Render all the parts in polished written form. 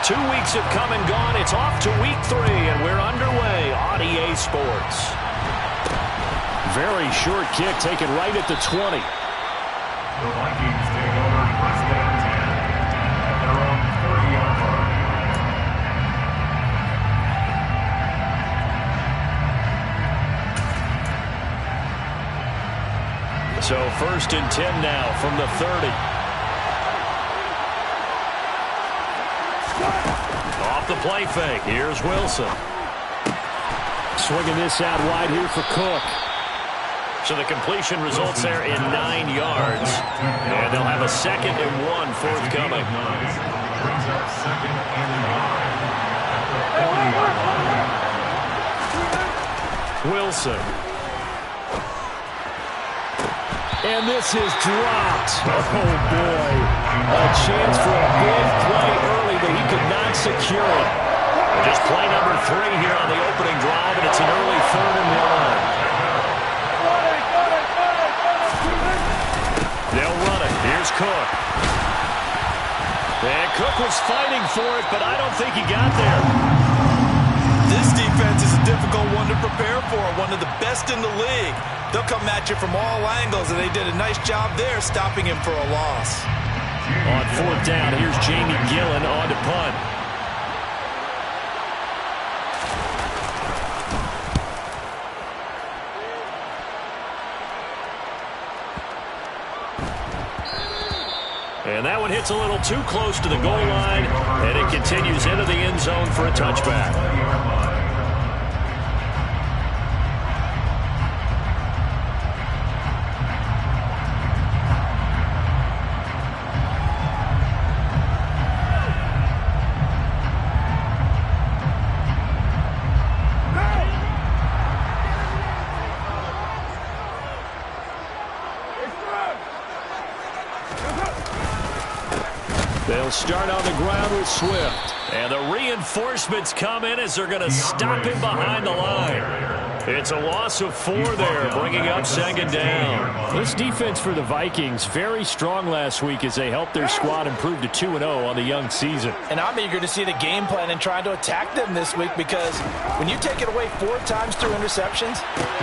2 weeks have come and gone. It's off to week 3, and we're underway on EA Sports. Very short kick taken right at the 20. The Vikings take over first and 10 at their own 30-yard line. So first and 10 now from the 30. Off the play fake. Here's Wilson. Swinging this out wide here for Cook. So the completion results there in 9 yards. And they'll have a 2nd and 1 forthcoming. Brings up 2nd and 9 at the 40-yard line. Wilson. And this is dropped. Oh, boy. A chance for a big play early, but he could not secure it. Just play number 3 here on the opening drive, and it's an early 3rd and 1. They'll run it. Here's Cook. And Cook was fighting for it, but I don't think he got there. This defense is a difficult one to prepare for, one of the best in the league. They'll come at you from all angles, and they did a nice job there stopping him for a loss. On 4th down, here's Jamie Gillen on to punt. And that one hits a little too close to the goal line, and it continues into the end zone for a touchback. They'll start on the ground with Swift. And the reinforcements come in as they're going to stop him behind the line. It's a loss of 4 there, bringing up 2nd down. This defense for the Vikings, very strong last week as they helped their squad improve to 2-0 on the young season. And I'm eager to see the game plan and trying to attack them this week, because when you take it away 4 times through interceptions,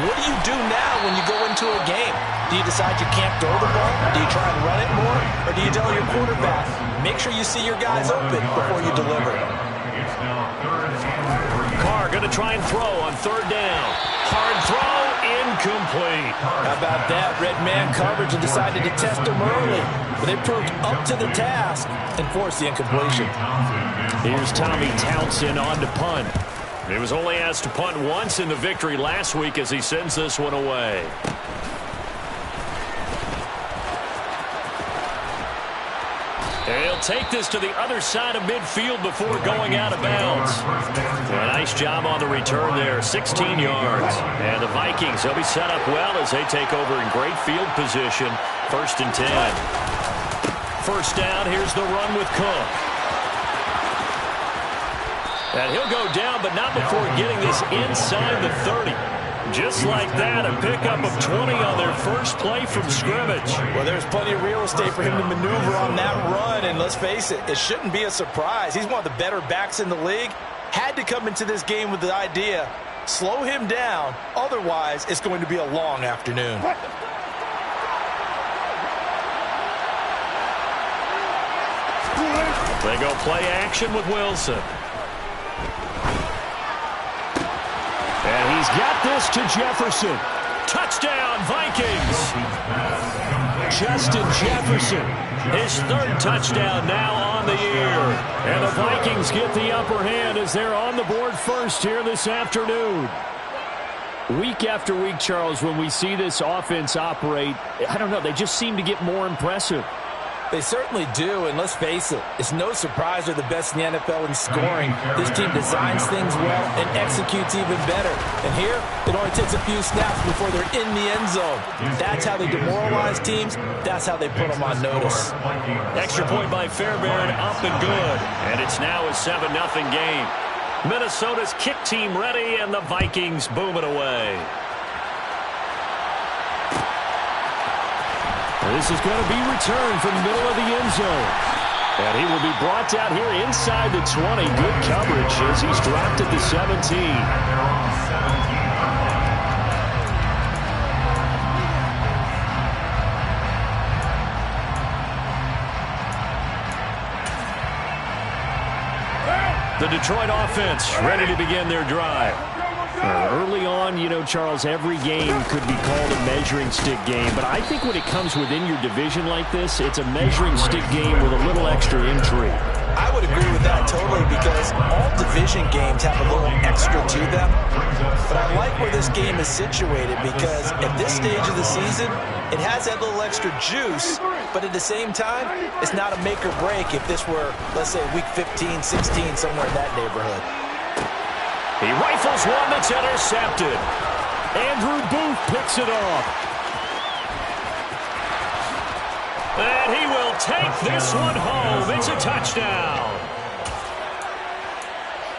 what do you do now when you go into a game? Do you decide you can't throw the ball? Do you try and run it more? Or do you tell your quarterback, make sure you see your guys open before you deliver? Carr going to try and throw on 3rd down. Hard throw, incomplete. How about that? Red man coverage and decided to test him early. But they proved up to the task and forced the incompletion. Here's Tommy Townsend on to punt. He was only asked to punt once in the victory last week as he sends this one away. And he'll take this to the other side of midfield before going out of bounds. A nice job on the return there, 16 yards. And the Vikings, they'll be set up well as they take over in great field position. 1st and 10. 1st down, here's the run with Cook. And he'll go down, but not before getting this inside the 30. Just like that, a pickup of 20 on their first play from scrimmage. Well, there's plenty of real estate for him to maneuver on that run, and let's face it, it shouldn't be a surprise. He's one of the better backs in the league. Had to come into this game with the idea, slow him down, otherwise it's going to be a long afternoon. They go play action with Wilson. And he's got this to Jefferson. Touchdown, Vikings. Justin Jefferson. His 3rd touchdown now on the year. And the Vikings get the upper hand as they're on the board first here this afternoon. Week after week, Charles, when we see this offense operate, I don't know, they just seem to get more impressive. They certainly do, and let's face it, it's no surprise they're the best in the NFL in scoring. This team designs things well and executes even better. And here, it only takes a few snaps before they're in the end zone. That's how they demoralize teams. That's how they put them on notice. Extra point by Fairbairn, up and good. And it's now a 7-0 game. Minnesota's kick team ready, and the Vikings boom it away. This is going to be returned from the middle of the end zone. And he will be brought down here inside the 20. Good coverage as he's dropped at the 17. They're on the 17. The Detroit offense ready to begin their drive. Early on, you know, Charles, every game could be called a measuring stick game. But I think when it comes within your division like this, it's a measuring stick game with a little extra intrigue. I would agree with that totally because all division games have a little extra to them. But I like where this game is situated because at this stage of the season, it has that little extra juice, but at the same time, it's not a make or break if this were, let's say, week 15, 16, somewhere in that neighborhood. He rifles one that's intercepted. Andrew Booth picks it off. And he will take this one home. It's a touchdown.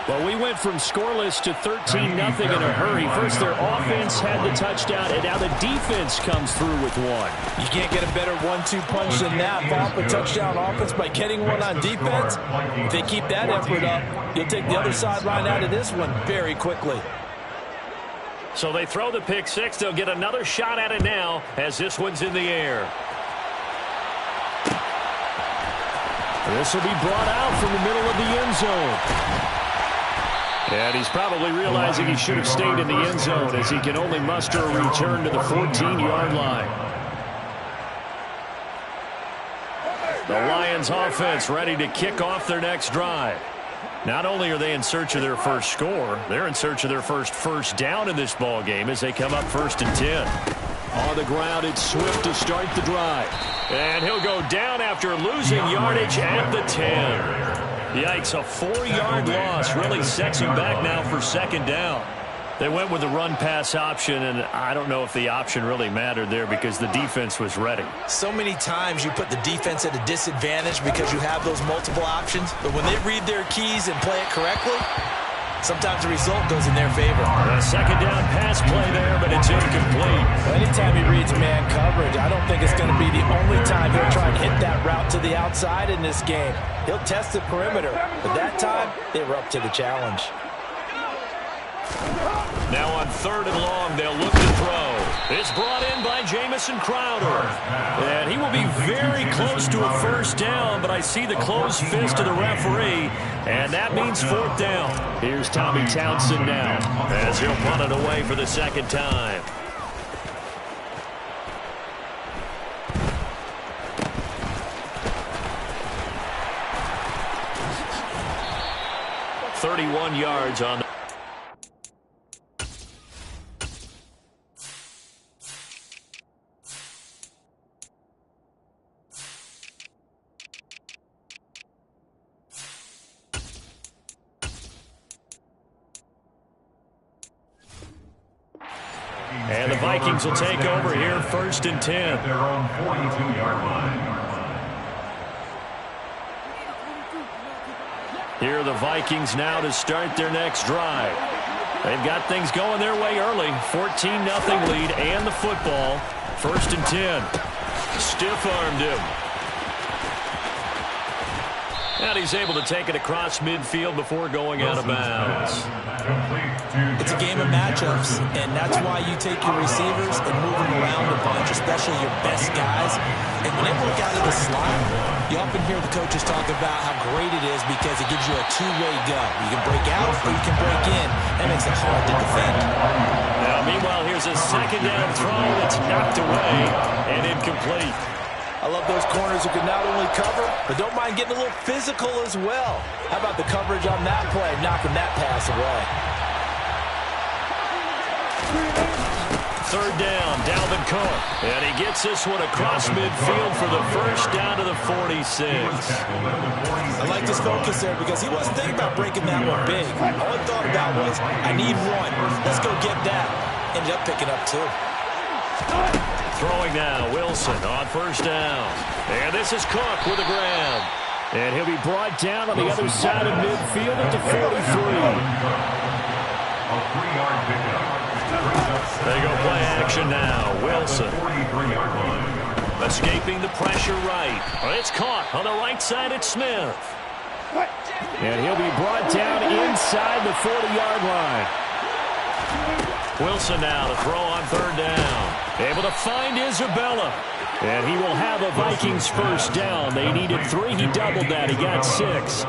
Well, we went from scoreless to 13-0 in a hurry. First, their offense had the touchdown, and now the defense comes through with one. You can't get a better 1-2 punch than that. Follow up a touchdown offense by getting one on defense. If they keep that effort up, you'll take the other sideline out of this one very quickly. So they throw the pick six. They'll get another shot at it now as this one's in the air. This will be brought out from the middle of the end zone. And he's probably realizing he should have stayed in the end zone as he can only muster a return to the 14-yard line. The Lions offense ready to kick off their next drive. Not only are they in search of their first score, they're in search of their first down in this ball game as they come up 1st and 10. On the ground, it's Swift to start the drive. And he'll go down after losing yardage at the 10. Yikes, a 4-yard loss really sets him back now for 2nd down. They went with the run-pass option, and I don't know if the option really mattered there because the defense was ready. So many times you put the defense at a disadvantage because you have those multiple options, but when they read their keys and play it correctly, sometimes the result goes in their favor. A 2nd down pass play there, but it's incomplete. Anytime he reads man coverage, I don't think it's going to be the only time he'll try and hit that route to the outside in this game. He'll test the perimeter, but that time, they were up to the challenge. Now on 3rd and long, they'll look to throw. It's brought in by Jamison Crowder. And he will be very close to a 1st down, but I see the closed fist of the referee, and that means 4th down. Here's Tommy Townsend now as he'll punt it away for the 2nd time. "31 yards on the..." And the Vikings will take over here 1st and 10. At their own 42-yard line. Here are the Vikings now to start their next drive. They've got things going their way early. 14-0 lead and the football. 1st and 10. Stiff-armed him. And he's able to take it across midfield before going out of bounds. It's a game of matchups, and that's why you take your receivers and move them around a bunch, especially your best guys. And when they work out of the slot, you often hear the coaches talk about how great it is because it gives you a two-way go. You can break out or you can break in. That makes it hard to defend. Now, meanwhile, here's a 2nd down throw that's knocked away and incomplete. I love those corners who can not only cover, but don't mind getting a little physical as well. How about the coverage on that play, knocking that pass away? 3rd down, Dalvin Cook. And he gets this one across midfield for the 1st down to the 46. I like his focus there because he wasn't thinking about breaking that one big. All he thought about was, I need one. Let's go get that. Ended up picking up 2. Throwing now, Wilson on 1st down. And this is Cook with a grab. And he'll be brought down on the other side of midfield at the 43. A 3-yard pickup. They go play action now. Wilson. 43-yard line. A escaping the pressure right. It's caught on the right side at Smith. And he'll be brought down inside the 40-yard line. Wilson now to throw on third down. Able to find Isabella. And he will have a Vikings first down. They needed 3. He doubled that. He got 6.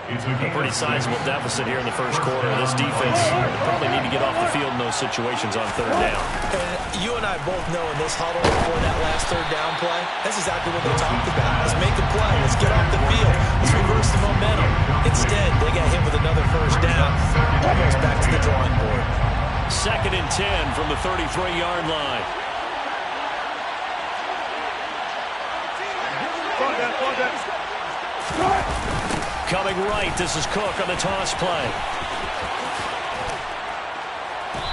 A pretty sizable deficit here in the first quarter. This defense probably need to get off the field in those situations on third down. And you and I both know in this huddle before that last third down play, that's exactly what they talked about. Let's make a play. Let's get off the field. Let's reverse the momentum. Instead, they got hit with another first down. Almost back to the drawing board. 2nd and 10 from the 33-yard line. Coming right, this is Cook on the toss play.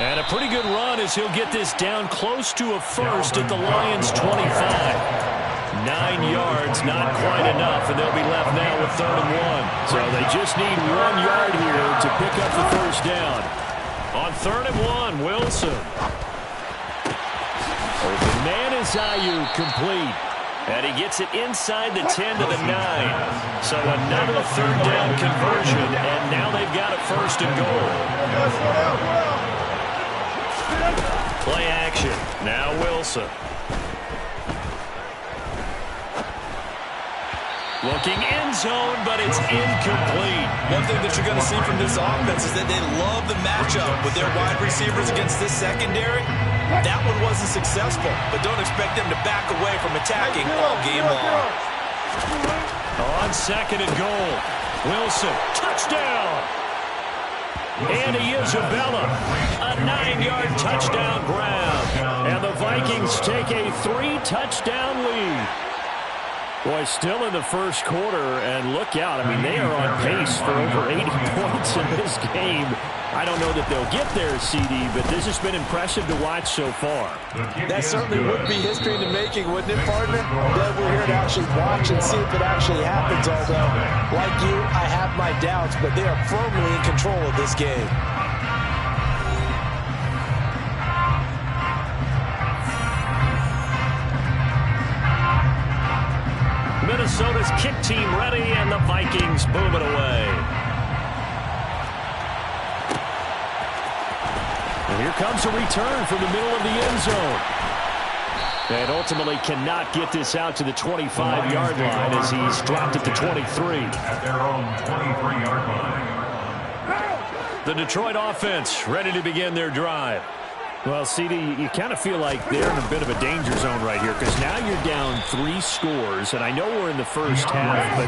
And a pretty good run as he'll get this down close to a first at the Lions' 25. 9 yards, not quite enough, and they'll be left now with 3rd and 1. So they just need 1 yard here to pick up the first down. On 3rd and 1, Wilson. Open man is Ayuk, complete. And he gets it inside the 10 to the 9. So another third down conversion, and now they've got a 1st and goal. Play action. Now Wilson. Looking end zone, but it's incomplete. One thing that you're going to see from this offense is that they love the matchup with their wide receivers against this secondary. That one wasn't successful, but don't expect them to back away from attacking all game long. On 2nd and goal, Wilson, touchdown. Andy Isabella, a 9-yard touchdown grab. And the Vikings take a 3-touchdown lead. Boy, still in the first quarter, and look out. I mean, they are on pace for over 80 points in this game. I don't know that they'll get there, CD, but this has been impressive to watch so far. That certainly would be history in the making, wouldn't it, partner? That we're here to actually watch and see if it actually happens, although, like you, I have my doubts, but they are firmly in control of this game. Minnesota's kick team ready, and the Vikings move it away. And here comes a return from the middle of the end zone. And ultimately cannot get this out to the 25-yard line as he's dropped it to 23. At their own 23-yard line. The Detroit offense ready to begin their drive. Well, CD, you kind of feel like they're in a bit of a danger zone right here because now you're down 3 scores, and I know we're in the first half, but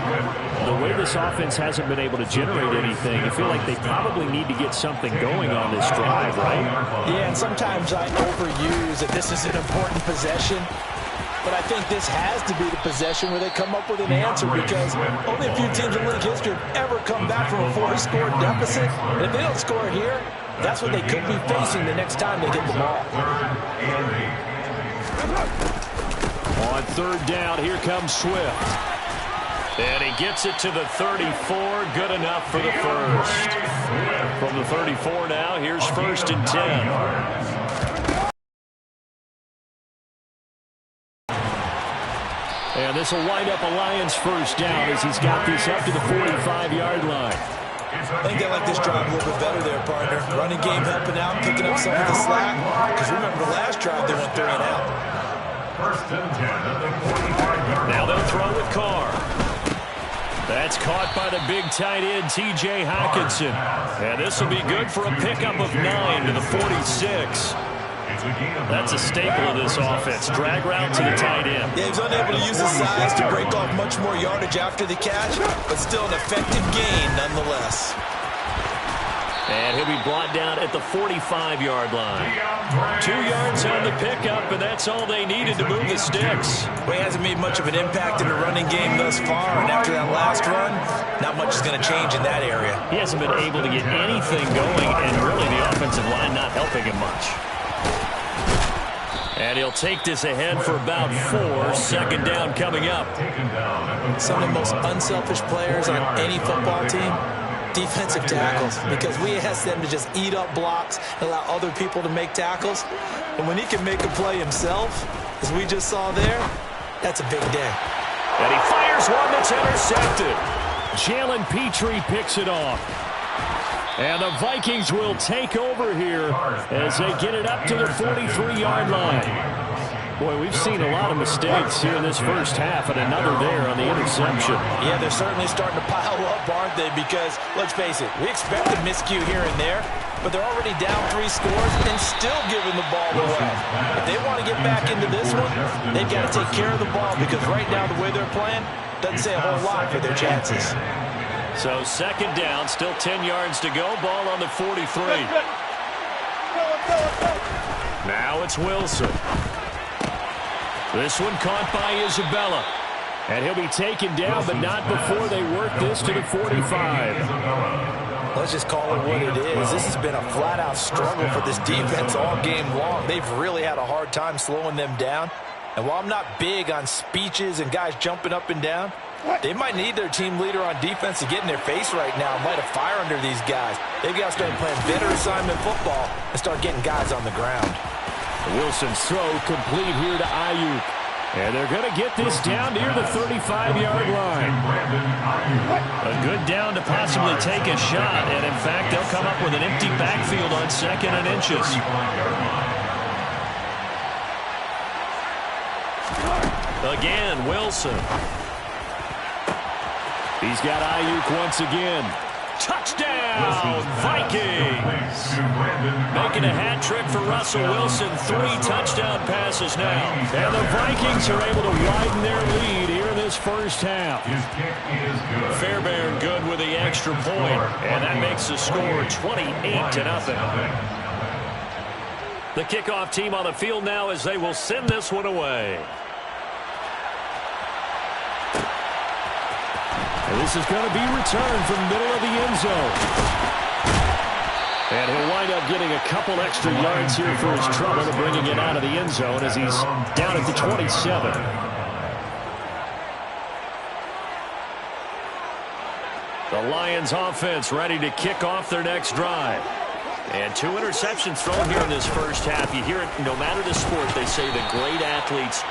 the way this offense hasn't been able to generate anything, you feel like they probably need to get something going on this drive, right? Yeah, and sometimes I overuse that this is an important possession, but I think this has to be the possession where they come up with an answer because only a few teams in league history have ever come back from a 4-score deficit, and if they don't score here, that's what they could be facing the next time they get the ball. On 3rd down, here comes Swift. And he gets it to the 34. Good enough for the first. From the 34 now, here's 1st and 10. And this will wind up a Lions first down as he's got this up to the 45-yard line. I think they like this drive a little bit better there, partner. Running game helping out, picking up some of the slack. Because remember the last drive, they went 3 and out. 1st and 10 at the 45-yard line. Now they'll throw with Carr. That's caught by the big tight end, T.J. Hockenson. And this will be good for a pickup of 9 to the 46. That's a staple of this offense. Drag route to the tight end. Yeah, he's unable to use his size to break off much more yardage after the catch, but still an effective gain nonetheless. And he'll be brought down at the 45-yard line. 2 yards on the pickup, and that's all they needed to move the sticks. Well, he hasn't made much of an impact in the running game thus far, and after that last run, not much is going to change in that area. He hasn't been able to get anything going, and really the offensive line not helping him much. And he'll take this ahead for about 4. 2nd down coming up. Some of the most unselfish players on any football team, defensive tackles, because we ask them to just eat up blocks and allow other people to make tackles. And when he can make a play himself, as we just saw there, that's a big day. And he fires one that's intercepted. Jalen Petrie picks it off. And the Vikings will take over here as they get it up to the 43-yard line. Boy, we've seen a lot of mistakes here in this first half, and another there on the interception. Yeah, they're certainly starting to pile up, aren't they? Because, let's face it, we expect a miscue here and there, but they're already down 3 scores and still giving the ball away. If they want to get back into this one, they've got to take care of the ball, because right now the way they're playing doesn't say a whole lot for their chances. So second down, still 10 yards to go. Ball on the 43. Now it's Wilson. This one caught by Isabella. And he'll be taken down, but not before they work this to the 45. Let's just call it what it is. This has been a flat-out struggle for this defense all game long. They've really had a hard time slowing them down. And while I'm not big on speeches and guys jumping up and down, they might need their team leader on defense to get in their face right now and light a fire under these guys. They've got to start playing better assignment football and start getting guys on the ground. Wilson's throw complete here to Ayuk. And they're going to get this down near the 35-yard line. A good down to possibly take a shot. And, in fact, they'll come up with an empty backfield on 2nd and inches. Again, Wilson. He's got Ayuk once again. Touchdown, Vikings! Making a hat trick for Russell Wilson. 3 touchdown passes now. And the Vikings are able to widen their lead here in this first half. Fairbairn good with the extra point, and that makes the score 28-0. The kickoff team on the field now as they will send this one away. And this is going to be returned from the middle of the end zone. And he'll wind up getting a couple extra yards here for his trouble to bringing it out of the end zone as he's down at the 27. The Lions offense ready to kick off their next drive. And 2 interceptions thrown here in this first half. You hear it no matter the sport, they say the great athletes,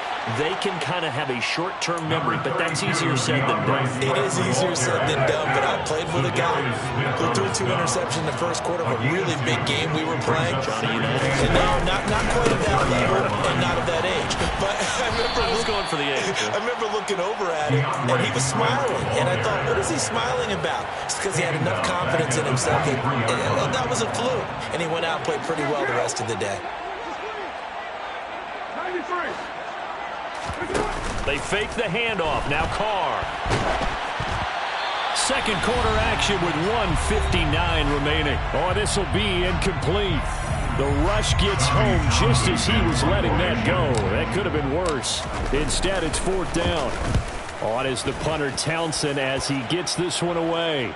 they can kind of have a short-term memory, but that's easier said than done. It is easier said than done, but I played with a guy who threw 2 interceptions in the first quarter of a really big game we were playing. Johnny Unitas? And no, not quite at that level and not at that age. But I was going for the age. I remember looking over at him, and he was smiling. And I thought, what is he smiling about? It's because he had enough confidence in himself that was a fluke. And he went out and played pretty well the rest of the day. They fake the handoff. Now Carr. Second quarter action with 1:59 remaining. Oh, this will be incomplete. The rush gets home just as he was letting that go. That could have been worse. Instead, it's 4th down. On is the punter Townsend as he gets this one away.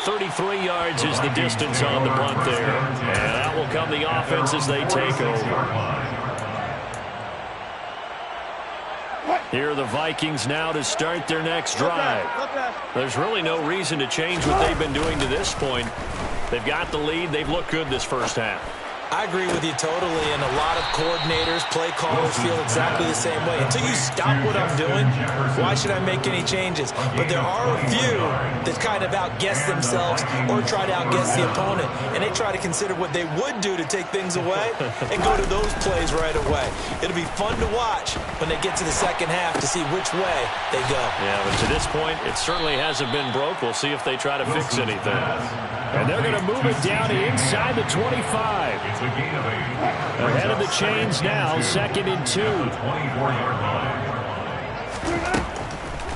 33 yards is the distance on the punt there. And out will come the offense as they take over. Here are the Vikings now to start their next drive. There's really no reason to change what they've been doing to this point. They've got the lead. They've looked good this first half. I agree with you totally, and a lot of coordinators, play callers feel exactly the same way. Until you stop what I'm doing, why should I make any changes? But there are a few that kind of outguess themselves or try to outguess the opponent, and they try to consider what they would do to take things away and go to those plays right away. It'll be fun to watch when they get to the second half to see which way they go. Yeah, but to this point, it certainly hasn't been broke. We'll see if they try to fix anything. And they're going to move it down inside the 25. Ahead of the chains now, 2nd and 2.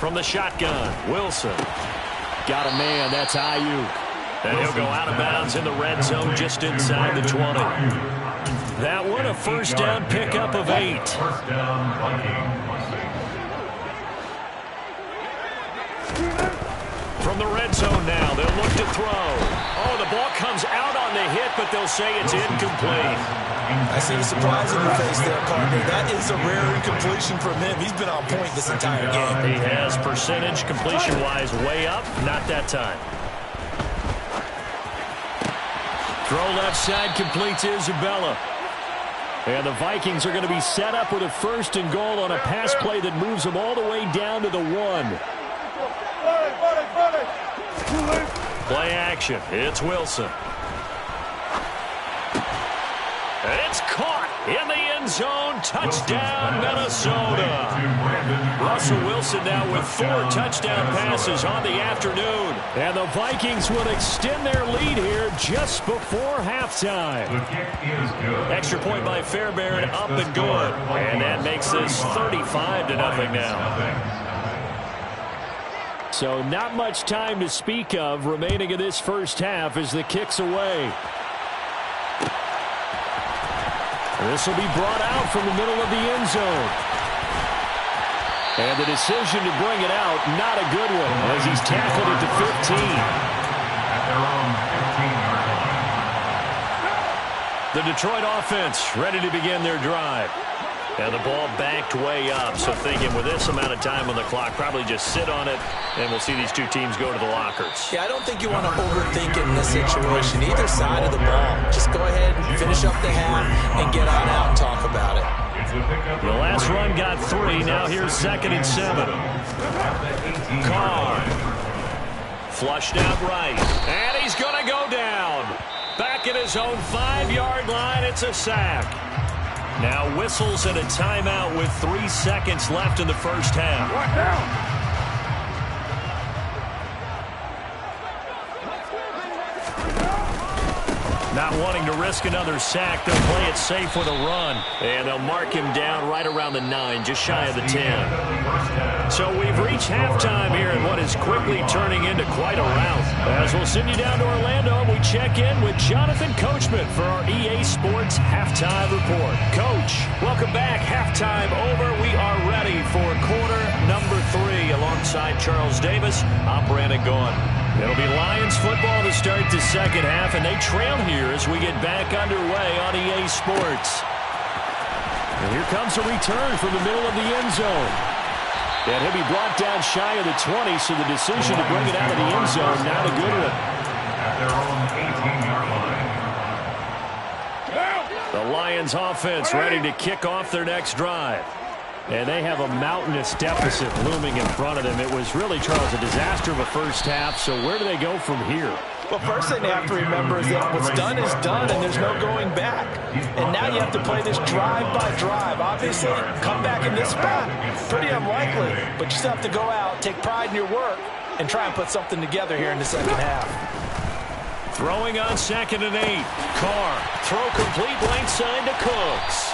From the shotgun, Wilson. Got a man, that's Ayuk. And he'll go out of bounds in the red zone just inside the 20. That one a first down pickup of 8. From the red zone now, they'll look to throw. Oh, the ball comes out on the hit, but they'll say it's incomplete. I see the surprise in your face there, partner. That is a rare incompletion from him. He's been on point this entire game. He has percentage completion-wise way up. Not that time. Throw left side completes Isabella. And the Vikings are going to be set up with a 1st and goal on a pass play that moves them all the way down to the 1. Play action. It's Wilson. It's caught in the end zone. Touchdown, Minnesota. Russell Wilson now with 4 touchdown passes on the afternoon. And the Vikings will extend their lead here just before halftime. The kick is good. Extra point by Fairbairn, up and good. And that makes this 35-0 now. So not much time to speak of remaining in this first half as the kick's away. This will be brought out from the middle of the end zone. And the decision to bring it out, not a good one, as he's tackled at the 15. At their own 15-yard line. The Detroit offense ready to begin their drive. And the ball backed way up, so thinking with this amount of time on the clock, probably just sit on it, and we'll see these two teams go to the lockers. Yeah, I don't think you want to overthink it in this situation. Either side of the ball. Just go ahead and finish up the half and get on out and talk about it. The last run got 3. Now here's 2nd and 7. Carr. Flushed out right. And he's going to go down. Back at his own 5-yard line. It's a sack. Now whistles and a timeout with 3 seconds left in the first half. Not wanting to risk another sack, they'll play it safe with a run. And they'll mark him down right around the 9, just shy of the 10. So we've reached halftime here in what is quickly turning into quite a rout. As we'll send you down to Orlando, we check in with Jonathan Coachman for our EA Sports Halftime Report. Coach, welcome back. Halftime over. We are ready for quarter number 3 alongside Charles Davis. I'm Brandon Gaughan. It'll be Lions football to start the second half, and they trail here as we get back underway on EA Sports. And here comes a return from the middle of the end zone. And he'll be brought down shy of the 20, so the decision to bring it out of the end zone, not a good one. At their own 18-yard line. The Lions offense ready to kick off their next drive. And they have a mountainous deficit looming in front of them. It was really, Charles, a disaster of a first half. So where do they go from here? Well, first thing they have to remember is that what's done is done, and there's no going back. And now you have to play this drive by drive. Obviously, come back in this spot, pretty unlikely. But you still have to go out, take pride in your work, and try and put something together here in the second half. Throwing on 2nd and 8. Carr, throw complete right side to Cooks.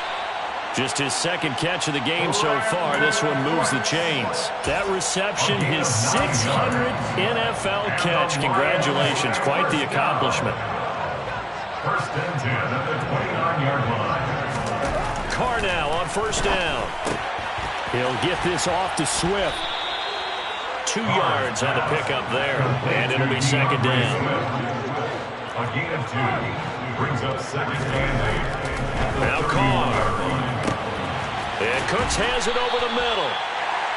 Just his 2nd catch of the game so far. This one moves the chains. That reception, his 600th NFL catch. Congratulations. Quite the accomplishment. 1st and 10 at the 29-yard line. Carr now on 1st down. He'll get this off to Swift. 2 yards on the pickup there. And it'll be 2nd down. A gain of 2. Brings up 2nd and 8. Now Carr. And Cooks has it over the middle.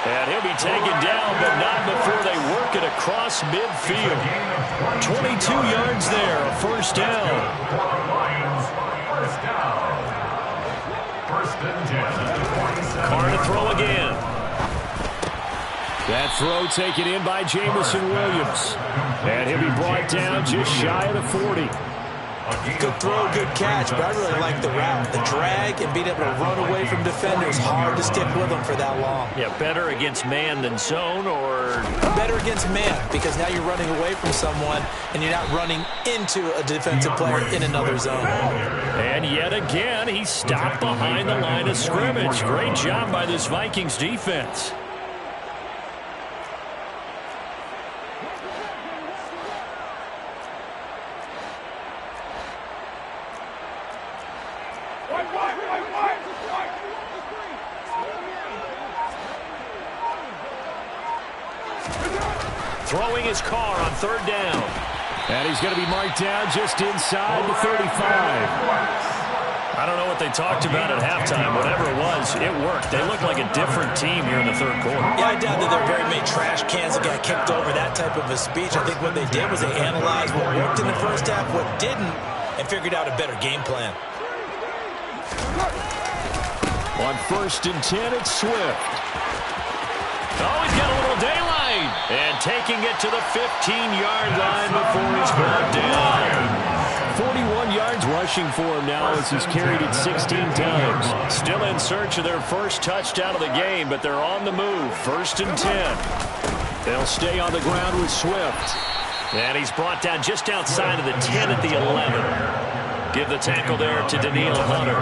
And he'll be taken down, but not before they work it across midfield. 22 yards there, a 1st down. Lions, 1st down. 1st and 10 at the 27. Carr to throw again. That throw taken in by Jamison Williams. And he'll be brought down just shy of the 40. Good throw, good catch, but I really like the route. The drag and being able to run away from defenders, hard to stick with them for that long. Yeah, better against man than zone, or? Better against man, because now you're running away from someone and you're not running into a defensive player in another zone. And yet again, he stopped behind the line of scrimmage. Great job by this Vikings defense. Throwing his Carr on 3rd down. And he's going to be marked down just inside the 35. I don't know what they talked about at halftime. Whatever it was, it worked. They look like a different team here in the 3rd quarter. Yeah, I doubt that there are very many trash cans that got kicked over, that type of a speech. I think what they did was they analyzed what worked in the first half, what didn't, and figured out a better game plan. On 1st and 10, it's Swift. Oh, he's got a little daylight. And taking it to the 15-yard line before he's brought down. 41 yards rushing for him now as he's carried it 16 times. Still in search of their first touchdown of the game, but they're on the move. 1st and 10. They'll stay on the ground with Swift. And he's brought down just outside of the 10 at the 11. Give the tackle there to Daniil Hunter.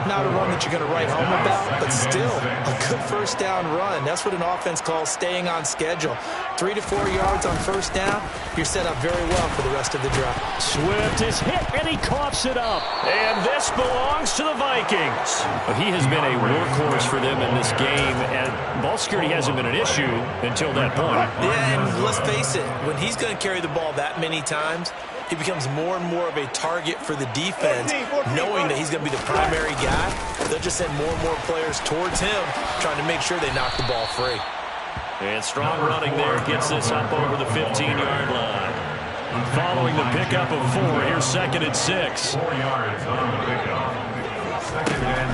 Not a run that you're going to write home about, but still a good first down run. That's what an offense calls staying on schedule. 3 to 4 yards on first down, you're set up very well for the rest of the drive. Swift is hit, and he coughs it up. And this belongs to the Vikings. Well, he has been a workhorse for them in this game, and ball security hasn't been an issue until that point. Yeah, and let's face it, when he's going to carry the ball that many times, he becomes more and more of a target for the defense, knowing that he's going to be the primary guy. They'll just send more and more players towards him, trying to make sure they knock the ball free. And strong running there gets this up over the 15-yard line. Following the pickup of 4, here's 2nd and 6. 4 yards on the pickup. 2nd and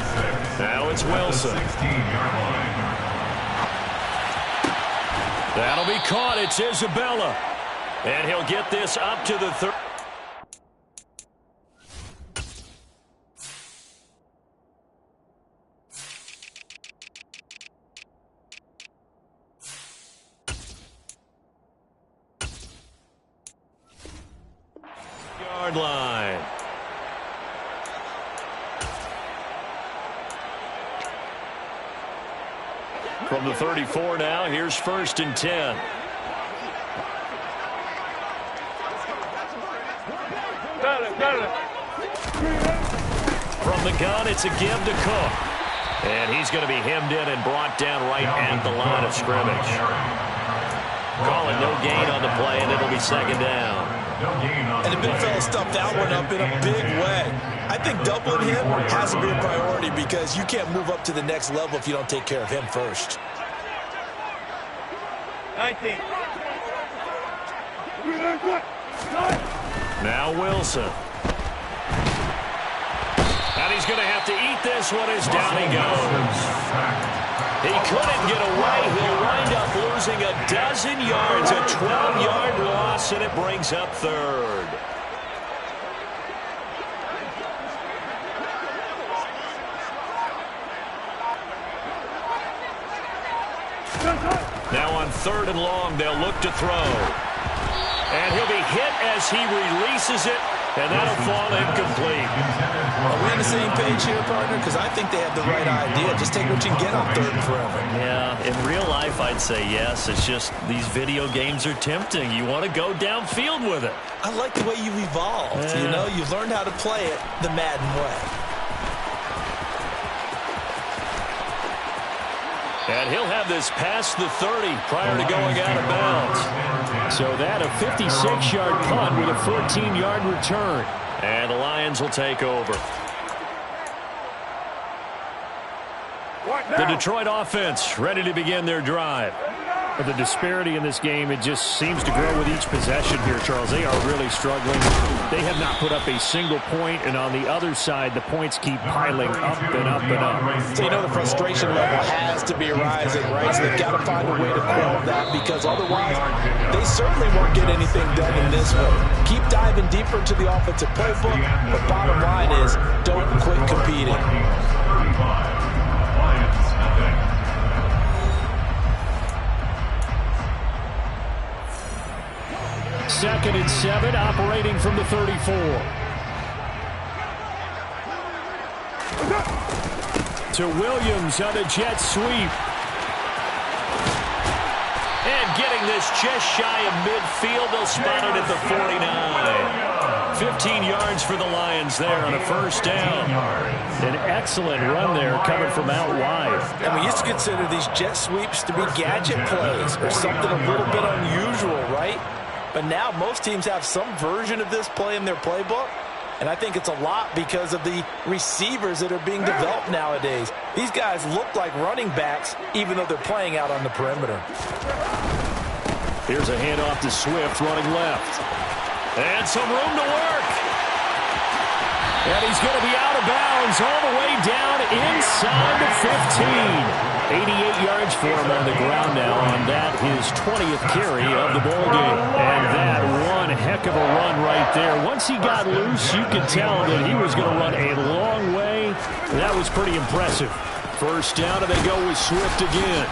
6. Now it's Wilson. 16-yard line. That'll be caught. It's Isabella. And he'll get this up to the 3rd. Yard line. From the 34 now, here's 1st and 10. From the gun, it's a give to Cook. And he's going to be hemmed in and brought down right at the line of scrimmage. Calling no gain on the play, and it'll be 2nd down. And the big fella stuffed that one up in a big way. I think doubling him has to be a priority because you can't move up to the next level if you don't take care of him first. 19. Now Wilson. And he's going to have to eat this one as down he goes. He couldn't get away. He'll wind up losing a dozen yards, a 12-yard loss, and it brings up 3rd. Now on 3rd and long, they'll look to throw. And he'll be hit as he releases it, and that'll fall incomplete. Are we on the same page here, partner? Because I think they have the right idea. Just take what you can get on 3rd and forever. Yeah, in real life, I'd say yes. It's just these video games are tempting. You want to go downfield with it. I like the way you've evolved. You know, you've learned how to play it the Madden way. And he'll have this past the 30 prior to going out of bounds. So that a 56-yard punt with a 14-yard return. And the Lions will take over. The Detroit offense ready to begin their drive. But the disparity in this game, it just seems to grow with each possession here, Charles. They are really struggling. They have not put up a single point, and on the other side, the points keep piling up and up and up. So you know the frustration level has to be rising, right? So they've got to find a way to quell that because otherwise they certainly won't get anything done in this way. Keep diving deeper into the offensive playbook, but bottom line is don't quit competing. 2nd and 7, operating from the 34. To Williams on a jet sweep. And getting this just shy of midfield, they'll spot it at the 49. 15 yards for the Lions there on a 1st down. An excellent run there coming from out wide. And we used to consider these jet sweeps to be gadget plays or something a little bit unusual, right? But now most teams have some version of this play in their playbook. And I think it's a lot because of the receivers that are being developed nowadays. These guys look like running backs even though they're playing out on the perimeter. Here's a handoff to Swift running left. And some room to work. And he's going to be out of bounds all the way down inside the 15. 88 yards for him on the ground now on that, his 20th carry of the ballgame. And that one heck of a run right there. Once he got loose, you could tell that he was going to run a long way. That was pretty impressive. First down, and they go with Swift again.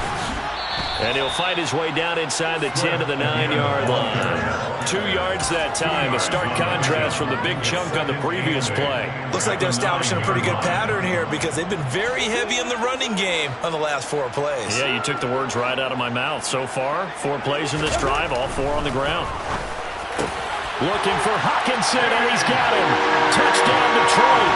And he'll fight his way down inside the 10 to the 9-yard line. 2 yards that time, a stark contrast from the big chunk on the previous play. Looks like they're establishing a pretty good pattern here because they've been very heavy in the running game on the last 4 plays. Yeah, you took the words right out of my mouth. So far, 4 plays in this drive, all 4 on the ground. Looking for Hockenson, and he's got him. Touchdown, Detroit.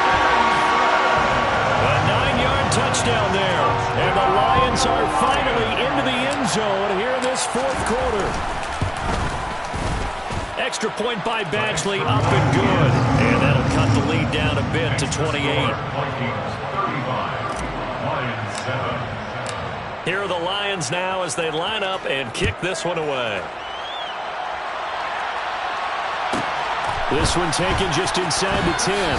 A 9-yard touchdown there. And the Lions are finally into the end zone here in this 4th quarter. Extra point by Badgley, up and good. And that'll cut the lead down a bit to 28. Here are the Lions now as they line up and kick this one away. This one taken just inside the 10.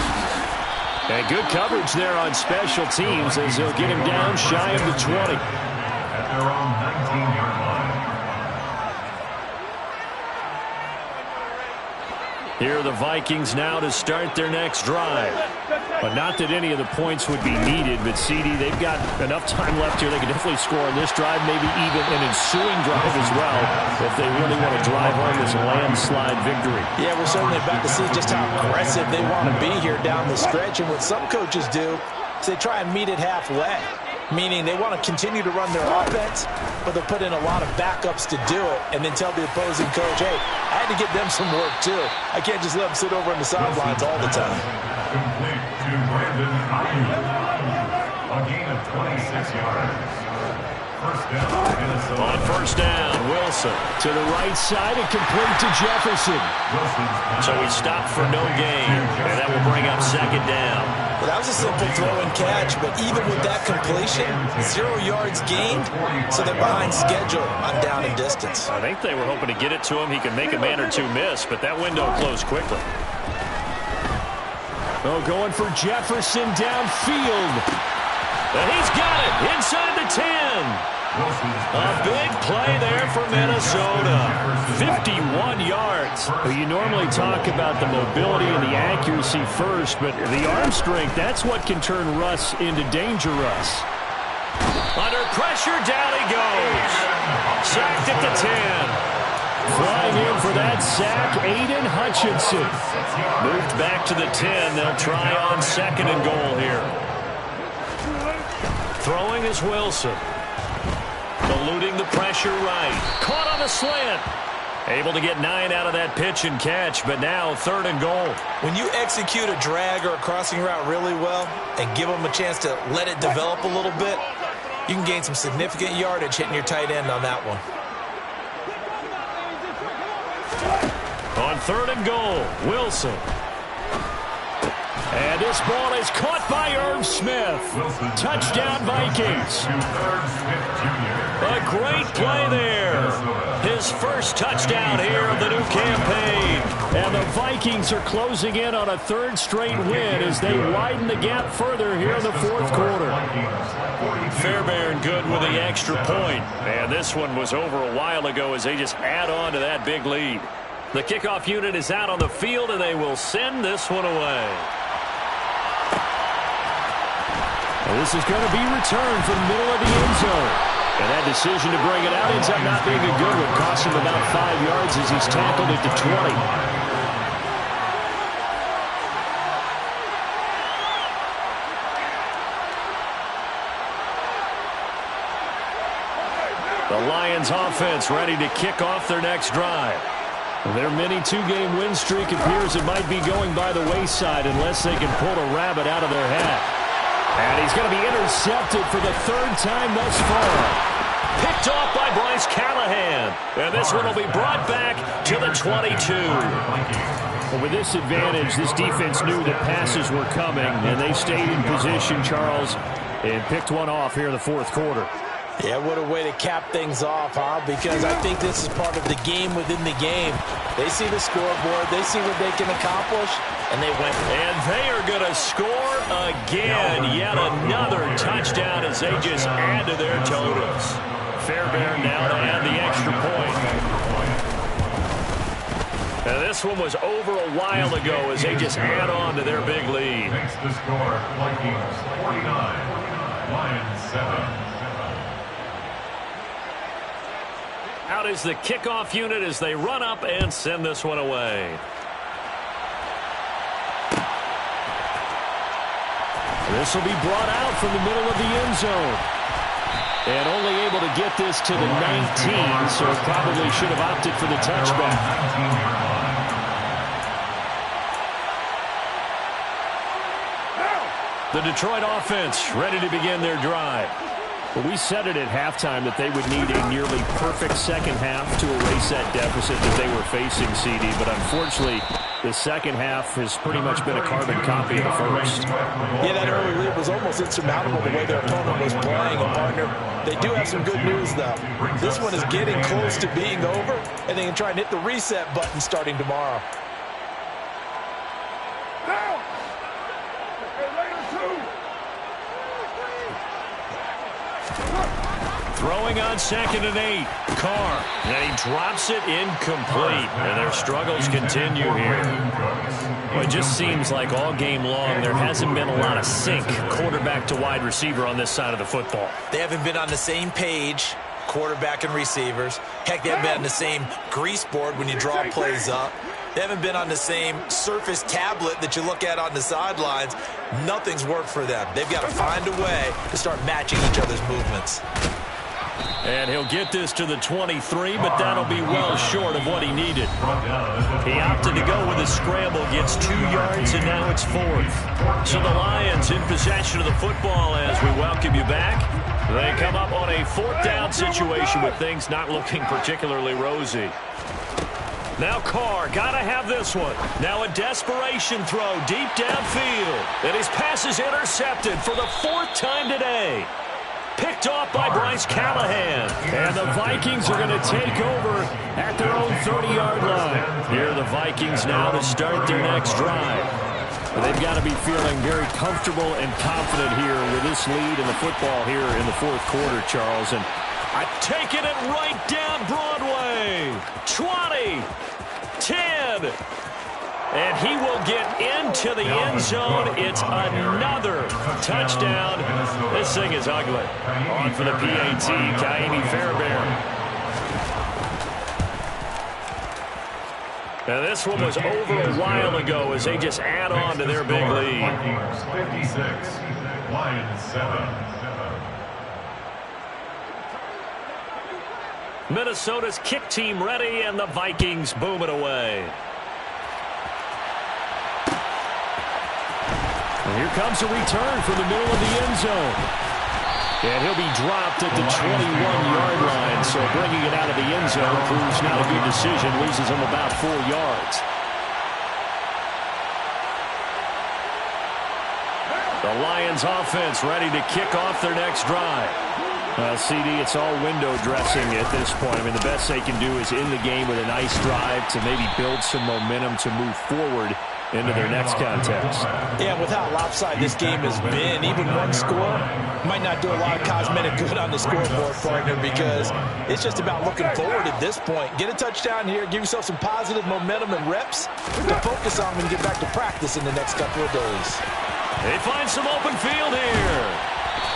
And good coverage there on special teams as they'll get him down shy of the 20. At their own 19-yard line. Here are the Vikings now to start their next drive. But not that any of the points would be needed, but CD, they've got enough time left here. They can definitely score on this drive, maybe even an ensuing drive as well, if they really want to drive home this landslide victory. Yeah, we're certainly about to see just how aggressive they want to be here down the stretch. And what some coaches do is they try and meet it halfway, meaning they want to continue to run their offense, but they'll put in a lot of backups to do it and then tell the opposing coach, hey, I had to give them some work too. I can't just let them sit over on the sidelines all the time. Complete to Brandon Ayuk. A gain of 26 yards. First down, Minnesota. On first down, Wilson. To the right side and complete to Jefferson. So he stopped for no gain, and that will bring up second down. Well, that was a simple throw and catch, but even with that completion, 0 yards gained, so they're behind schedule on down and distance. I think they were hoping to get it to him. He could make a man or two miss, but that window closed quickly. Oh, going for Jefferson downfield. And he's got it inside the 10. A big play there for Minnesota. 51 yards. Well, you normally talk about the mobility and the accuracy first, but the arm strength, that's what can turn Russ into Danger Russ. Under pressure, down he goes. Sacked at the 10. Flying in for that sack, Aiden Hutchinson. Moved back to the 10. They'll try on second and goal here. Throwing is Wilson. Eluding the pressure right. Caught on the slant. Able to get 9 out of that pitch and catch, but now third and goal. When you execute a drag or a crossing route really well and give them a chance to let it develop a little bit, you can gain some significant yardage hitting your tight end on that one. On third and goal, Wilson. And this ball is caught by Irv Smith. Touchdown, Vikings. A great play there. His first touchdown here of the new campaign. And the Vikings are closing in on a third straight win as they widen the gap further here in the 4th quarter. Fairbairn good with the extra point. And this one was over a while ago as they just add on to that big lead. The kickoff unit is out on the field, and they will send this one away. And this is going to be returned from the middle of the end zone. And that decision to bring it out ends up not being a good one. Cost him about 5 yards as he's tackled at the 20. The Lions offense ready to kick off their next drive. Their mini 2-game win streak appears it might be going by the wayside unless they can pull a rabbit out of their hat. And he's going to be intercepted for the 3rd time thus far. Picked off by Bryce Callahan. And this one will be brought back to the 22. Well, with this advantage, this defense knew that passes were coming, and they stayed in position, Charles, and picked one off here in the 4th quarter. Yeah, what a way to cap things off, huh? Because I think this is part of the game within the game. They see the scoreboard, they see what they can accomplish, and they win. And they are going to score again. Yet another touchdown as they just add to their totals. Fairbairn now to add the extra point. And this one was over a while ago as they just add on to their big lead. Makes the score Vikings 49, Lions 7. Out is the kickoff unit as they run up and send this one away. This will be brought out from the middle of the end zone. And only able to get this to the 19, so probably should have opted for the touchback. The Detroit offense ready to begin their drive. Well, we said it at halftime that they would need a nearly perfect second half to erase that deficit that they were facing, CD. But unfortunately, the second half has pretty much been a carbon copy of the first. Yeah, that early lead was almost insurmountable the way their opponent was playing. And, partner, they do have some good news, though. This one is getting close to being over, and they can try and hit the reset button starting tomorrow. Throwing on 2nd and 8. Carr. And he drops it incomplete. And their struggles continue here. Well, it just seems like all game long there hasn't been a lot of sync quarterback to wide receiver on this side of the football. They haven't been on the same page, quarterback and receivers. Heck, they haven't been on the same grease board when you draw plays up. They haven't been on the same surface tablet that you look at on the sidelines. Nothing's worked for them. They've got to find a way to start matching each other's movements. And he'll get this to the 23, but that'll be well short of what he needed. He opted to go with a scramble, gets 2 yards, and now it's 4th. So the Lions in possession of the football as we welcome you back. They come up on a 4th down situation with things not looking particularly rosy. Now Carr, got to have this one. Now a desperation throw deep downfield. And his pass is intercepted for the 4th time today. Picked off by Bryce Callahan. And the Vikings are going to take over at their own 30-yard line. Here are the Vikings now to start their next drive. But they've got to be feeling very comfortable and confident here with this lead in the football here in the 4th quarter, Charles. And I'm taking it right down Broadway. 20, 10. And he will get into the end zone. It's another touchdown. This thing is ugly. On for the PAT, Kaimi Fairbairn. Now this one was over a while ago as they just add on to their big lead. 56, Lions 7. Minnesota's kick team ready, and the Vikings boom it away. And here comes a return from the middle of the end zone. And he'll be dropped at the 21-yard line, so bringing it out of the end zone proves not a good decision, loses him about 4 yards. The Lions offense ready to kick off their next drive. CD, it's all window dressing at this point. I mean, the best they can do is in the game with a nice drive to maybe build some momentum to move forward into their next contest. Yeah, with how lopsided this game has been, even one score might not do a lot of cosmetic good on the scoreboard, partner, because it's just about looking forward at this point. Get a touchdown here, give yourself some positive momentum and reps to focus on when you get back to practice in the next couple of days. They find some open field here.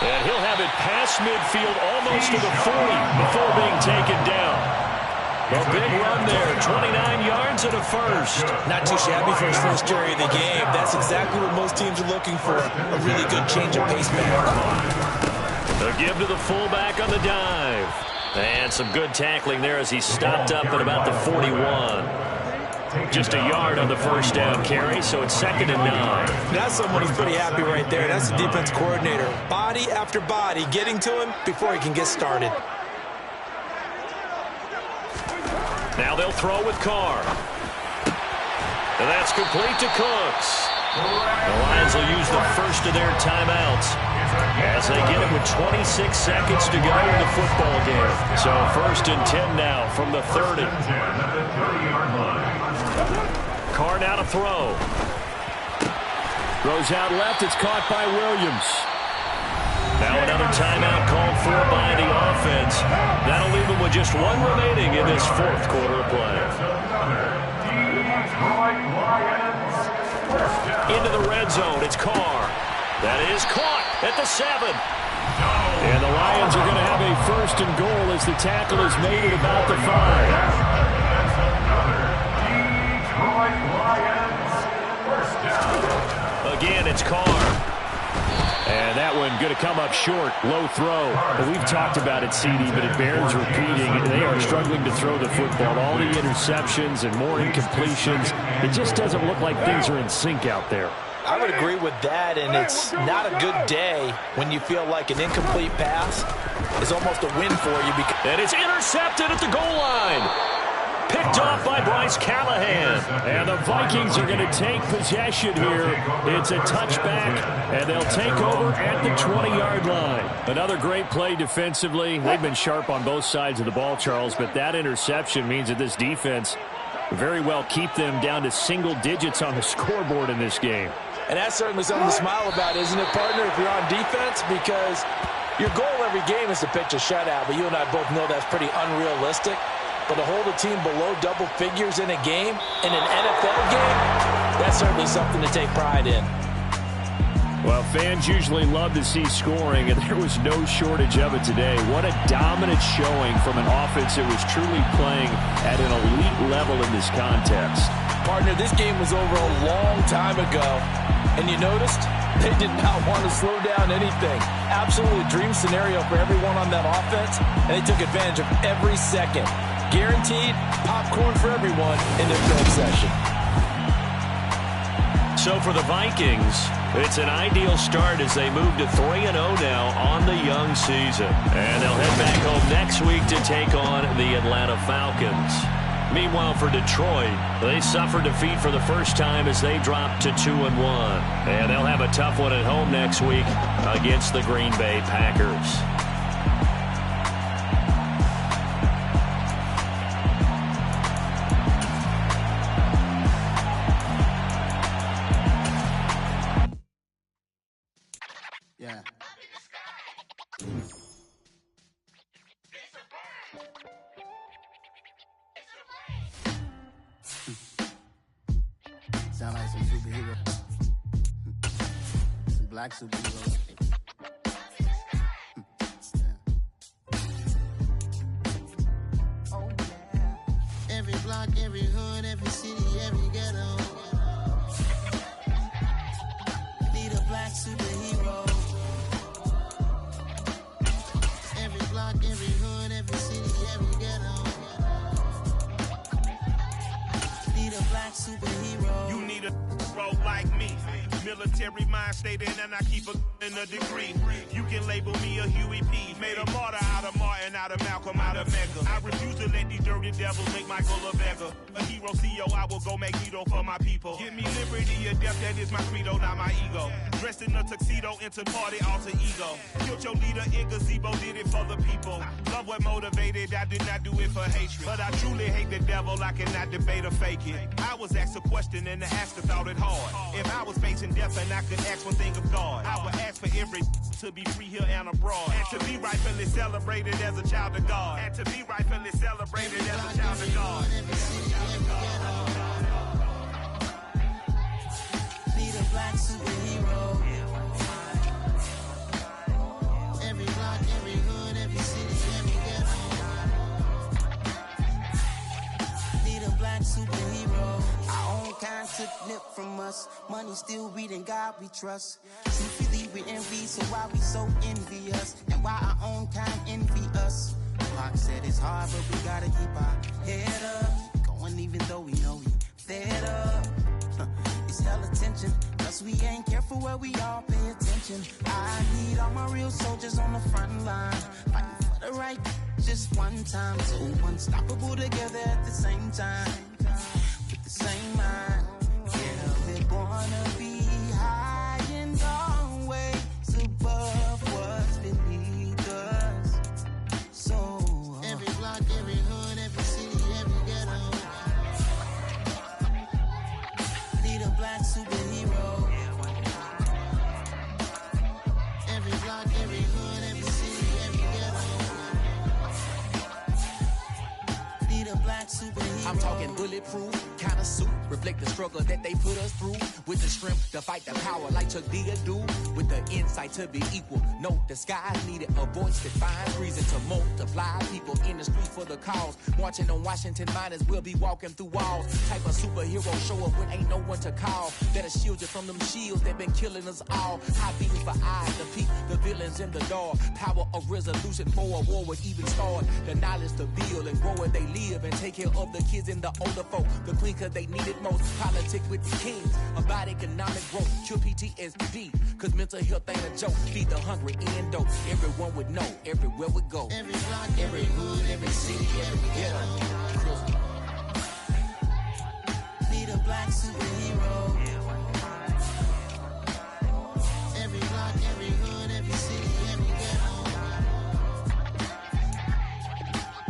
And he'll have it past midfield almost to the 40 before being taken down. A big run there, 29 yards and a first. Not too shabby for his first carry of the game. That's exactly what most teams are looking for, a really good change of pace back. A give to the fullback on the dive. And some good tackling there as he stopped up at about the 41. Just a yard on the first down carry, so it's 2nd and 9. That's someone who's pretty happy right there. That's the defense coordinator. Body after body getting to him before he can get started. Now they'll throw with Carr. And that's complete to Cooks. The Lions will use the first of their timeouts as they get it with 26 seconds to go in the football game. So 1st and 10 now from the 30. Carr now to throw. Throws out left. It's caught by Williams. Now another timeout called for by the offense. That'll leave them with just one remaining in this 4th quarter of play. Into the red zone. It's Carr. That is caught at the 7. And the Lions are going to have a 1st and goal as the tackle is made at about the 5. Again, it's Carr. And that one going to come up short. Low throw. But we've talked about it, CD, but it bears repeating. They are struggling to throw the football. All the interceptions and more incompletions. It just doesn't look like things are in sync out there. I would agree with that, and it's not a good day when you feel like an incomplete pass is almost a win for you. And it's intercepted at the goal line. Picked off by Bryce Callahan. And the Vikings are going to take possession here. It's a touchback, and they'll take over at the 20-yard line. Another great play defensively. They've been sharp on both sides of the ball, Charles, but that interception means that this defense very well keep them down to single digits on the scoreboard in this game. And that's certainly something to smile about, isn't it, partner, if you're on defense? Because your goal every game is to pitch a shutout, but you and I both know that's pretty unrealistic. But to hold a team below double figures in a game, in an NFL game, that's certainly something to take pride in. Well, fans usually love to see scoring, and there was no shortage of it today. What a dominant showing from an offense that was truly playing at an elite level in this context. Partner, this game was over a long time ago, and you noticed they did not want to slow down anything. Absolutely dream scenario for everyone on that offense, and they took advantage of every second. Guaranteed popcorn for everyone in their film session. So for the Vikings, it's an ideal start as they move to 3-0 now on the young season. And they'll head back home next week to take on the Atlanta Falcons. Meanwhile, for Detroit, they suffered defeat for the first time as they dropped to 2-1. And they'll have a tough one at home next week against the Green Bay Packers. Sound like some superheroes. Some black superheroes. Oh, yeah. Every block, every hood, every city, every ghetto. Need a black superhero. Every block, every hood, every city, every ghetto. Need a black superhero. You need a role like me. Military mind stated, and I keep a degree. You can label me a Huey P. Made a martyr out of Martin, out of Malcolm, out of Mega. I refuse to let these dirty devils make Michael a beggar. A hero CEO, I will go Magneto for my people. Give me liberty or death, that is my credo, not my ego. Dressed in a tuxedo, into party, alter ego. Killed your leader in gazebo, did it for the people. Love what motivated, I did not do it for hatred. But I truly hate the devil, I cannot debate or fake it. I was asked a question and the asker thought it hard. If I was facing death and I could ask one thing of God, I would ask for every to be free here and abroad, and to be rightfully celebrated as a child of God, and to be rightfully celebrated as a child of God. Need a black superhero. Every block, every hood, every city, every ghetto. Need a black superhero. Our own kind took nip from us. Money still reading God we trust. Truthfully we envy, so why we so envious? And why our own kind envy us? Pac said it's hard, but we gotta keep our head up. Going even though we know we fed up. It's hell attention, plus we ain't careful where we all pay attention. I need all my real soldiers on the front line, fighting for the right just one time. So unstoppable together at the same time, with the same mind. Yeah, we're gonna be I'm talking bulletproof kind of suit, reflect the struggle that they put us through. With the strength to fight the power like Chuck D do. With the insight to be equal, no disguise needed. A voice that finds reason to multiply. People in the street for the cause. Marching on Washington miners, we'll be walking through walls. Type of superhero show up when ain't no one to call. Better shield you from them shields that been killing us all. High beams for eyes to peek the villains in the dark. Power of resolution for a war would even start. The knowledge to build and grow where they live and take care of the kids and the older folk. The queen cause they need it most. Politics with the kings about economic growth. Cure PTSD cause mental health ain't a joke. Feed the hungry and dope. Everyone would know everywhere we go. Every block, every hood, every city, every ghetto. Need a black superhero. Every block, every hood, every city, every ghetto.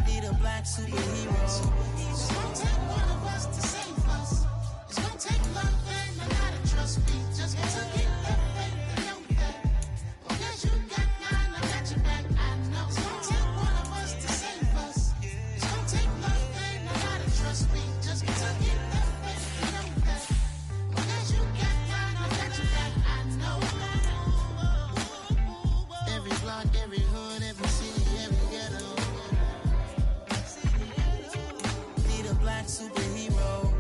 Need a black superhero. It's gonna take one of us to save us. It's gonna take love and a lot of trust me. Just to get that faith and know that. Well, yes, you got mine, I got your back, I know. It's gonna take one of us to save us. It's gonna take love and a lot of trust me. Just to get that faith and know that. Well, yes, you got mine, I got your back, I know. Every block, every hood, every city, every ghetto. Need a black superhero.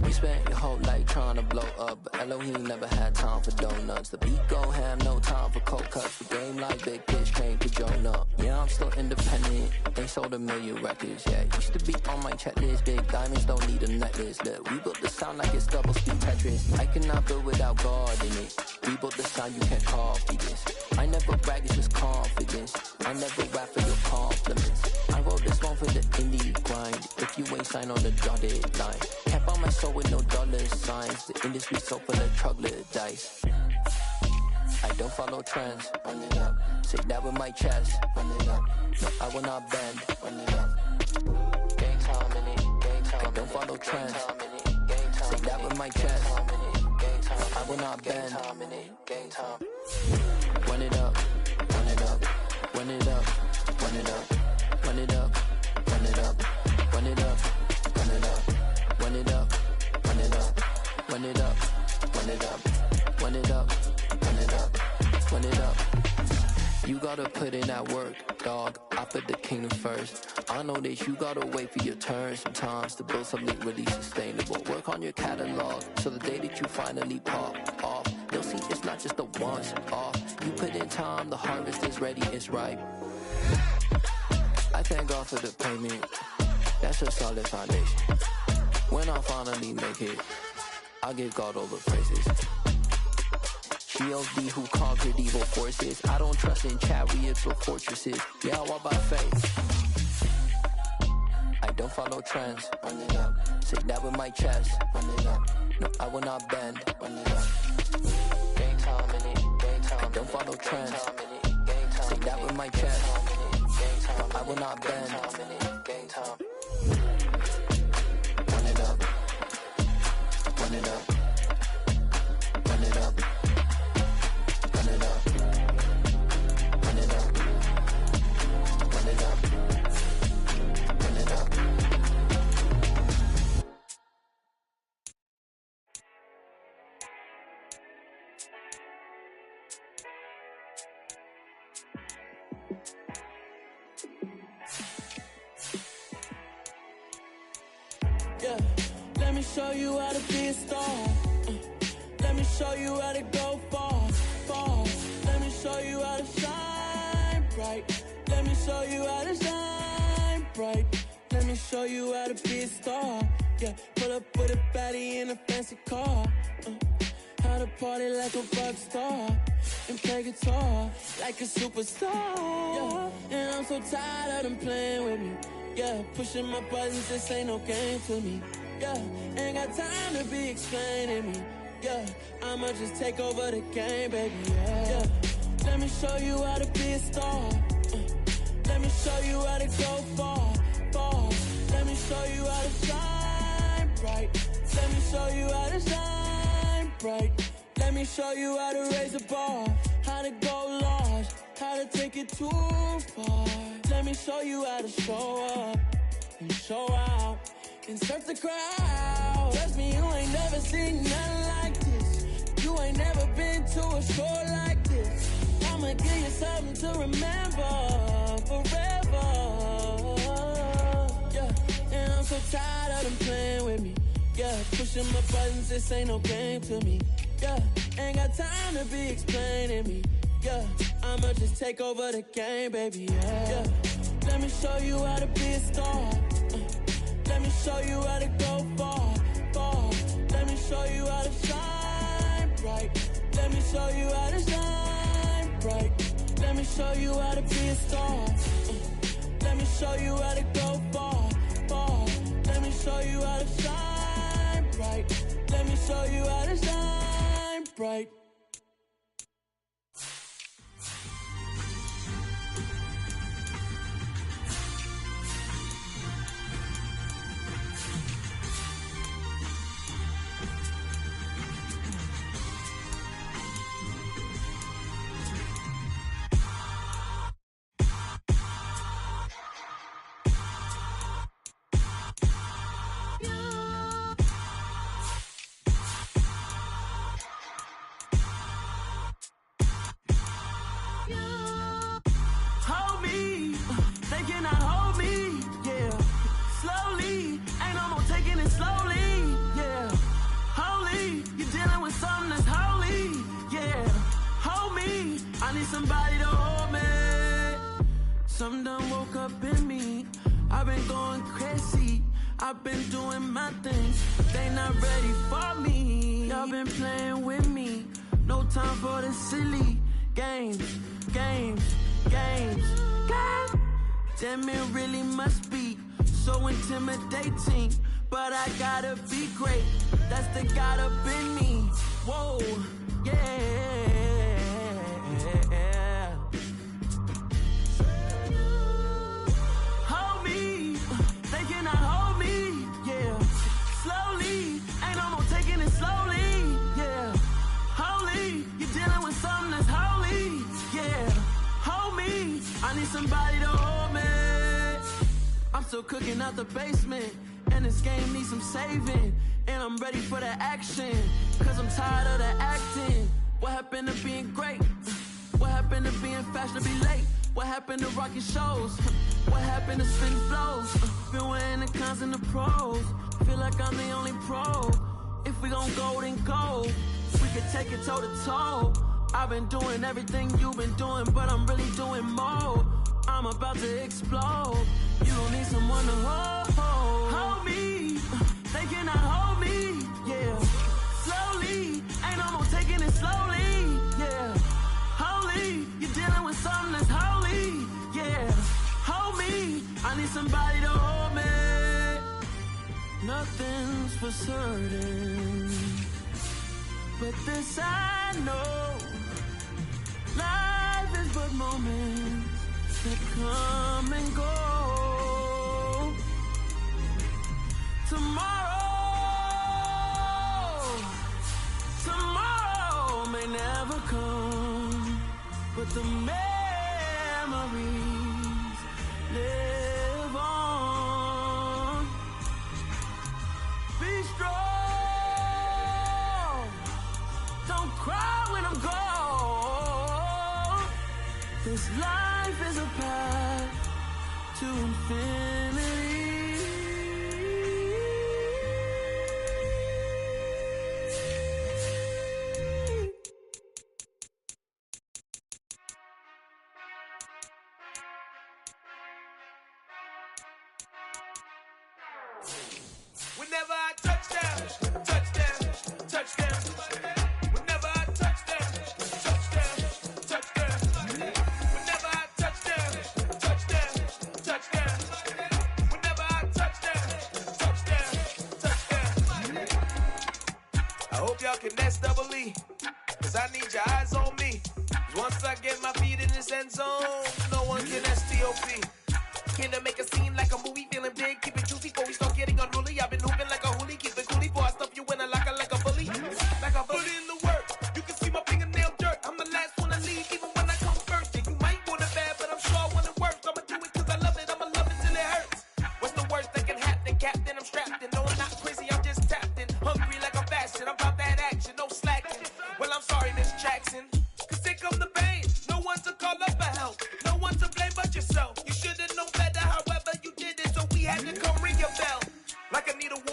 We spent your whole life trying to blow up, but Elohim never had time for donuts. The beat go ham, no time for cold cuts. The game like Big Pitch came to join up. Yeah, I'm still independent. They sold 1 million records. Yeah, used to be on my checklist. Big diamonds don't need a necklace. Look, we built the sound like it's double speed Tetris. I cannot build without God in it. We built the sound, you can't copy this. I never brag, it's just confidence. I never rap for your compliments. I wrote this one for the indie grind. If you ain't signed on the dotted line, can't buy my soul with no dollar signs. The industry so full of troglodytes. I don't follow trends. Run it up. Say that with my chest. Run it up. No, I will not bend. Run it up. Gang time in it. Gang time. I don't follow trends. Say that with my chest. I will not bend. Gang time. Run it up. Run it up. Run it up. Run it up. Run it up. Run it up. Run it up. Run it up. Run it up. Run it up. Run it up. Run it up. Run it up. Run it up. Run it up. You gotta put in that work, dog. I put the kingdom first. I know that you gotta wait for your turn sometimes to build something really sustainable. Work on your catalog so the day that you finally pop off, they'll see it's not just a once off. You put in time, the harvest is ready, it's ripe. I thank God for the payment. That's a solid foundation. When I finally make it, I give God all the praises. G.O.D. who conquered evil forces. I don't trust in chariots or fortresses. Yeah, I walk by faith. I don't follow trends. Run it up. Say that with my chest. Run it up. No, I will not bend. Run it up. Gang time in it. Gang time. I don't follow trends. Say that with my chest. I will not bend. Gang time. Run it up. Run it up. Run it up. Run it up. Run it up. Run it up. Run it up. Yeah, let me show you how to be a star. Let me show you how to go far, far. Let me show you how to shine bright. Let me show you how to shine bright. Let me show you how to be a star. Yeah, pull up with a baddie in a fancy car. How to party like a rock star and play guitar like a superstar. Yeah, and I'm so tired of them playing with me. Yeah, pushing my buttons, this ain't no game to me. Yeah, ain't got time to be explaining me. Yeah, I'ma just take over the game, baby. Yeah, let me show you how to be a star. Let me show you how to go far, far. Let me show you how to shine bright. Let me show you how to shine bright. Let me show you how to raise the bar, how to go large, how to take it too far. Let me show you how to show up and show out and surf the crowd. Trust me, you ain't never seen nothing like this. You ain't never been to a show like this. I'ma give you something to remember forever. Yeah, and I'm so tired of them playing with me. Yeah, pushing my buttons, this ain't no game to me. Yeah, ain't got time to be explaining me. Yeah, I'ma just take over the game, baby. Yeah, let me show you how to be a star. Let me show you how to go far, far. Let me show you how to shine bright. Let me show you how to shine bright. Let me show you how to be a star. Let me show you how to go far, far. Let me show you how to shine bright. Let me show you how to shine bright. Somebody to hold me. Something done woke up in me. I've been going crazy. I've been doing my things. They not ready for me. Y'all been playing with me. No time for the silly games, games, games, games. Damn, it really must be so intimidating. But I gotta be great. That's the God up in me. Whoa, yeah. Hold me, they cannot hold me, yeah. Slowly, ain't no more taking it slowly, yeah. Holy, you're dealing with something that's holy, yeah. Hold me, I need somebody to hold me. I'm still cooking out the basement, and this game needs some saving. And I'm ready for the action, cause I'm tired of the acting. What happened to being great? What happened to being fashionably late? What happened to rocking shows? What happened to spitting flows? Been wearing the cons and the pros. Feel like I'm the only pro. If we gon' go, then go. We could take it toe to toe. I've been doing everything you've been doing, but I'm really doing more. I'm about to explode. You don't need someone to hold. Hold me. They cannot hold me. Yeah. Slowly. Ain't no more taking it slowly. Yeah. Holy. You're dealing with something that's holy. Yeah. Hold me. I need somebody to hold me. Nothing's for certain, but this I know. Life is but moments that come and go. Tomorrow may never come, but the memories live on. Be strong, don't cry when I'm gone. This life is a path to infinity. Whenever I touch down, touchdown, touchdown. Whenever I touch down, touchdown, touchdown. Whenever I touch down, touchdown, touchdown. Whenever I touch down, touchdown, touchdown. I hope y'all can nest double E, cause I need your eyes on me. Once I get my feet in this end zone, no one can STOP. Can I make a scene like a movie, feeling big, keep it juicy before we start getting unruly. I've been hooping like a hoolie, keep it coolie before I stuff you in a locker like a bully. Like a bully.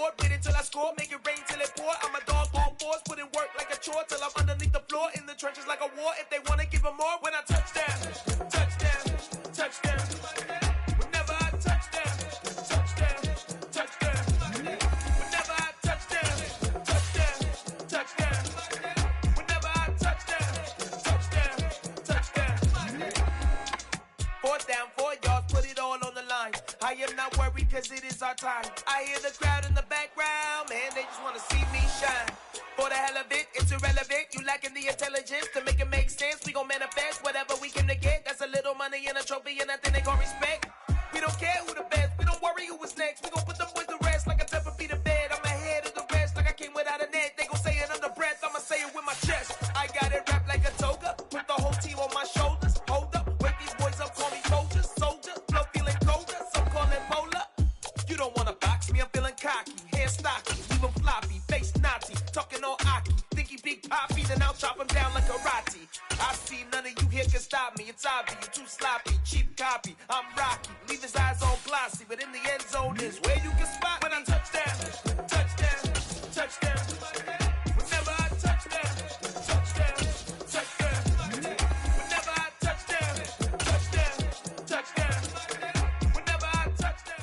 board, wait until I score, make it rain till it pour. I'm a dog on force, put in work like a chore till I'm underneath the floor, in the trenches like a war. If they wanna give them more, when I touch down, touchdown, touchdown. Whenever I touch down, touchdown, touchdown. Whenever I touch down, touchdown, touchdown. Whenever I touch down, touchdown, touchdown. 4th down, 4 yards, put it all on the line. I am not worried cause it is our time. I hear the crowd in the background, man, they just wanna see me shine. For the hell of it, it's irrelevant. You lacking the intelligence to make it make sense. We gon' manifest whatever we came to get. That's a little money and a trophy and nothing they gon' respect. We don't care who the best, we don't worry who was next. We gon' put them boys to rest like a temper feet of bed. I'm ahead of the rest like I came without a net. They gon' say it under breath, I'ma say it with my chest. I got it wrapped like a toga, put the whole team on my shoulders. Hold up, wake these boys up, call me soldiers. Soldier, flow feeling colder, some call it polar. You don't wanna box me, I'm feeling cocky. Hair stocky, leave 'em floppy, face naughty. Talking all aki, think he big poppy, then I'll chop him down like karate. I see none of you here can stop me. It's obvious, you too sloppy, cheap copy. I'm Rocky, leave his eyes all glossy, but in the end zone is where you can spot when I touchdown, touchdown, touchdown. Whenever I touchdown, touchdown, touchdown. Whenever I touchdown, touchdown, touchdown. Whenever I touchdown.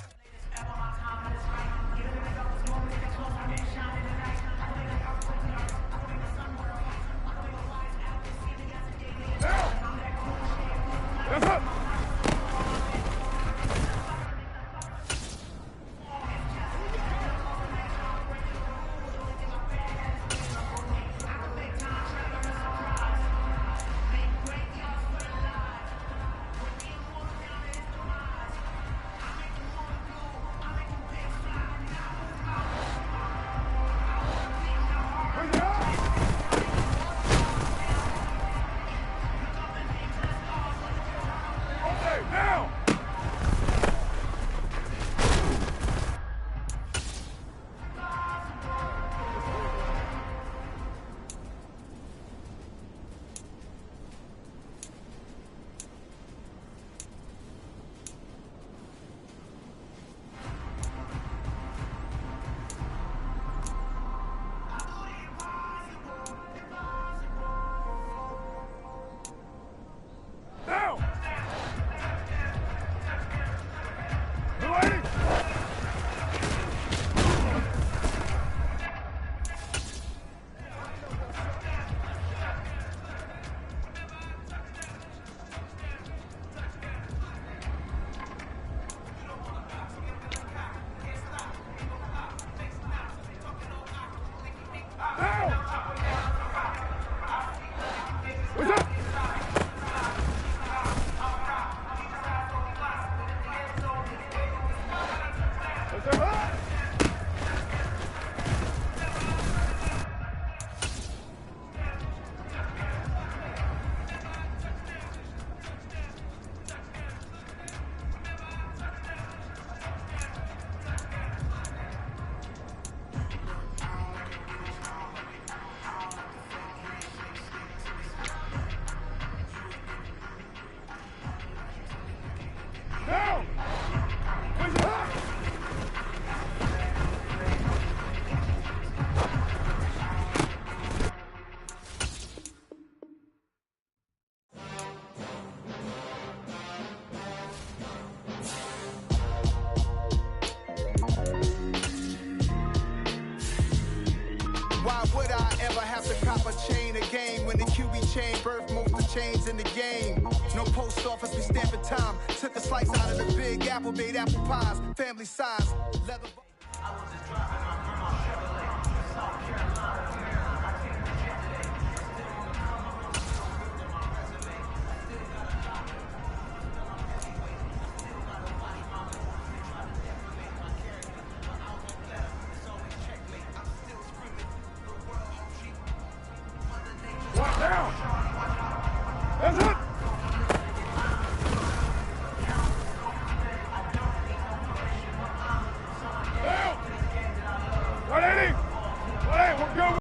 chain birth most of chains in the game. No post office, we stamping time. Took a slice out of the big apple, made apple pies, family size. Leather. I was just driving